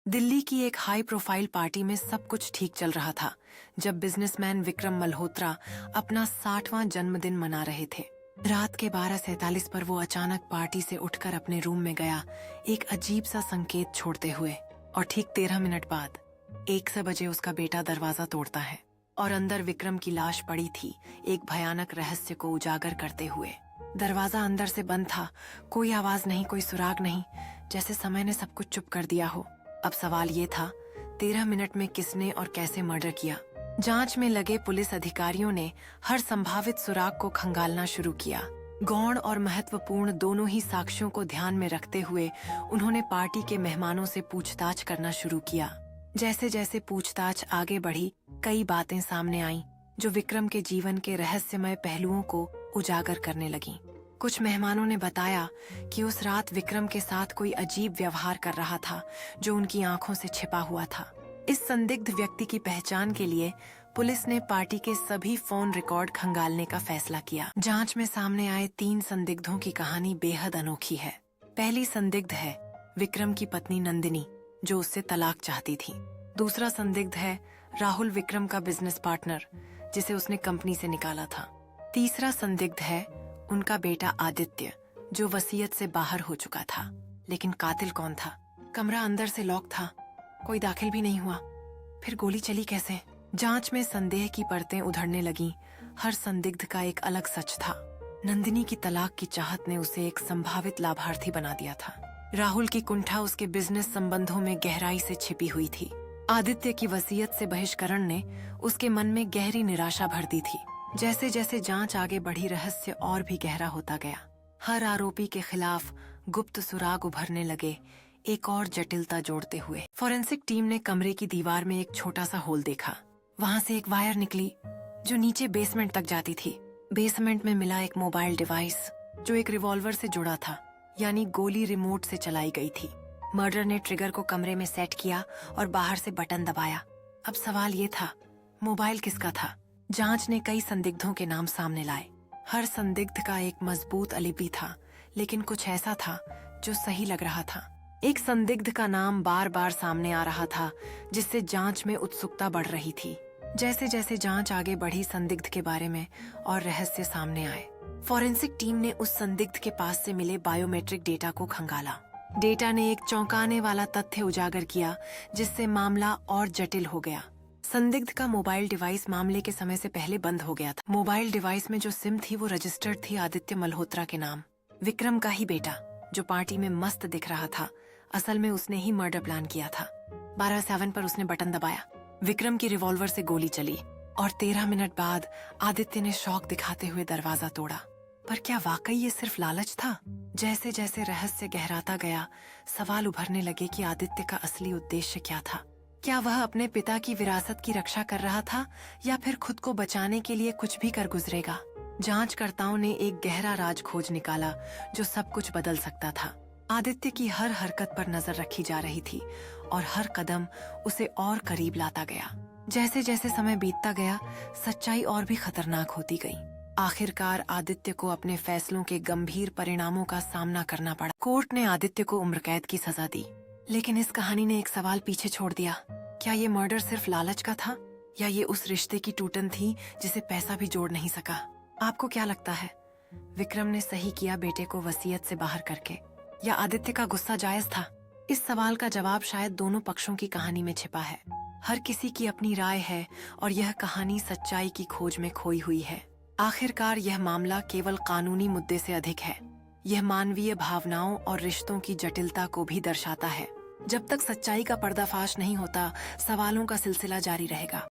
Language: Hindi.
दिल्ली की एक हाई प्रोफाइल पार्टी में सब कुछ ठीक चल रहा था जब बिजनेसमैन विक्रम मल्होत्रा अपना 60वां जन्मदिन मना रहे थे। रात के 12:47 पर वो अचानक पार्टी से उठकर अपने रूम में गया, एक अजीब सा संकेत छोड़ते हुए। और ठीक 13 मिनट बाद 1 बजे उसका बेटा दरवाजा तोड़ता है और अंदर विक्रम की लाश पड़ी थी, एक भयानक रहस्य को उजागर करते हुए। दरवाजा अंदर से बंद था, कोई आवाज नहीं, कोई सुराग नहीं, जैसे समय ने सब कुछ चुप कर दिया हो। अब सवाल ये था, 13 मिनट में किसने और कैसे मर्डर किया? जांच में लगे पुलिस अधिकारियों ने हर संभावित सुराग को खंगालना शुरू किया। गौण और महत्वपूर्ण दोनों ही साक्ष्यों को ध्यान में रखते हुए उन्होंने पार्टी के मेहमानों से पूछताछ करना शुरू किया। जैसे जैसे पूछताछ आगे बढ़ी, कई बातें सामने आईं जो विक्रम के जीवन के रहस्यमय पहलुओं को उजागर करने लगीं। कुछ मेहमानों ने बताया कि उस रात विक्रम के साथ कोई अजीब व्यवहार कर रहा था जो उनकी आंखों से छिपा हुआ था। इस संदिग्ध व्यक्ति की पहचान के लिए पुलिस ने पार्टी के सभी फोन रिकॉर्ड खंगालने का फैसला किया। जांच में सामने आए 3 संदिग्धों की कहानी बेहद अनोखी है। पहली संदिग्ध है विक्रम की पत्नी नंदिनी, जो उससे तलाक चाहती थी। दूसरा संदिग्ध है राहुल, विक्रम का बिजनेस पार्टनर, जिसे उसने कंपनी से निकाला था। तीसरा संदिग्ध है उनका बेटा आदित्य, जो वसीयत से बाहर हो चुका था। लेकिन कातिल कौन था? कमरा अंदर से लॉक था, कोई दाखिल भी नहीं हुआ, फिर गोली चली कैसे? जांच में संदेह की परतें उधड़ने लगीं। हर संदिग्ध का एक अलग सच था। नंदिनी की तलाक की चाहत ने उसे एक संभावित लाभार्थी बना दिया था। राहुल की कुंठा उसके बिजनेस संबंधों में गहराई से छिपी हुई थी। आदित्य की वसीयत से बहिष्करण ने उसके मन में गहरी निराशा भर दी थी। जैसे जैसे जांच आगे बढ़ी, रहस्य और भी गहरा होता गया। हर आरोपी के खिलाफ गुप्त सुराग उभरने लगे, एक और जटिलता जोड़ते हुए। फॉरेंसिक टीम ने कमरे की दीवार में एक छोटा सा होल देखा। वहां से एक वायर निकली जो नीचे बेसमेंट तक जाती थी। बेसमेंट में मिला एक मोबाइल डिवाइस जो एक रिवॉल्वर से जुड़ा था, यानी गोली रिमोट से चलाई गई थी। मर्डर ने ट्रिगर को कमरे में सेट किया और बाहर से बटन दबाया। अब सवाल ये था, मोबाइल किसका था? जांच ने कई संदिग्धों के नाम सामने लाए। हर संदिग्ध का एक मजबूत अलिबी था, लेकिन कुछ ऐसा था जो सही लग रहा था। एक संदिग्ध का नाम बार बार सामने आ रहा था, जिससे जांच में उत्सुकता बढ़ रही थी। जैसे जैसे जांच आगे बढ़ी, संदिग्ध के बारे में और रहस्य सामने आए। फॉरेंसिक टीम ने उस संदिग्ध के पास से मिले बायोमेट्रिक डेटा को खंगाला। डेटा ने एक चौंकाने वाला तथ्य उजागर किया, जिससे मामला और जटिल हो गया। संदिग्ध का मोबाइल डिवाइस मामले के समय से पहले बंद हो गया था। मोबाइल डिवाइस में जो सिम थी वो रजिस्टर्ड थी आदित्य मल्होत्रा के नाम, विक्रम का ही बेटा, जो पार्टी में मस्त दिख रहा था। असल में उसने ही मर्डर प्लान किया था। 12:07 पर उसने बटन दबाया, विक्रम की रिवॉल्वर से गोली चली और 13 मिनट बाद आदित्य ने शौक दिखाते हुए दरवाजा तोड़ा। पर क्या वाकई ये सिर्फ लालच था? जैसे जैसे रहस्य गहराता गया, सवाल उभरने लगे कि आदित्य का असली उद्देश्य क्या था। क्या वह अपने पिता की विरासत की रक्षा कर रहा था या फिर खुद को बचाने के लिए कुछ भी कर गुजरेगा? जांचकर्ताओं ने एक गहरा राज खोज निकाला जो सब कुछ बदल सकता था। आदित्य की हर हरकत पर नजर रखी जा रही थी और हर कदम उसे और करीब लाता गया। जैसे जैसे समय बीतता गया, सच्चाई और भी खतरनाक होती गई। आखिरकार आदित्य को अपने फैसलों के गंभीर परिणामों का सामना करना पड़ा। कोर्ट ने आदित्य को उम्र कैद की सजा दी, लेकिन इस कहानी ने एक सवाल पीछे छोड़ दिया। क्या ये मर्डर सिर्फ लालच का था या ये उस रिश्ते की टूटन थी जिसे पैसा भी जोड़ नहीं सका? आपको क्या लगता है, विक्रम ने सही किया बेटे को वसीयत से बाहर करके, या आदित्य का गुस्सा जायज था? इस सवाल का जवाब शायद दोनों पक्षों की कहानी में छिपा है। हर किसी की अपनी राय है और यह कहानी सच्चाई की खोज में खोई हुई है। आखिरकार यह मामला केवल कानूनी मुद्दे से अधिक है। यह मानवीय भावनाओं और रिश्तों की जटिलता को भी दर्शाता है। जब तक सच्चाई का पर्दाफाश नहीं होता, सवालों का सिलसिला जारी रहेगा।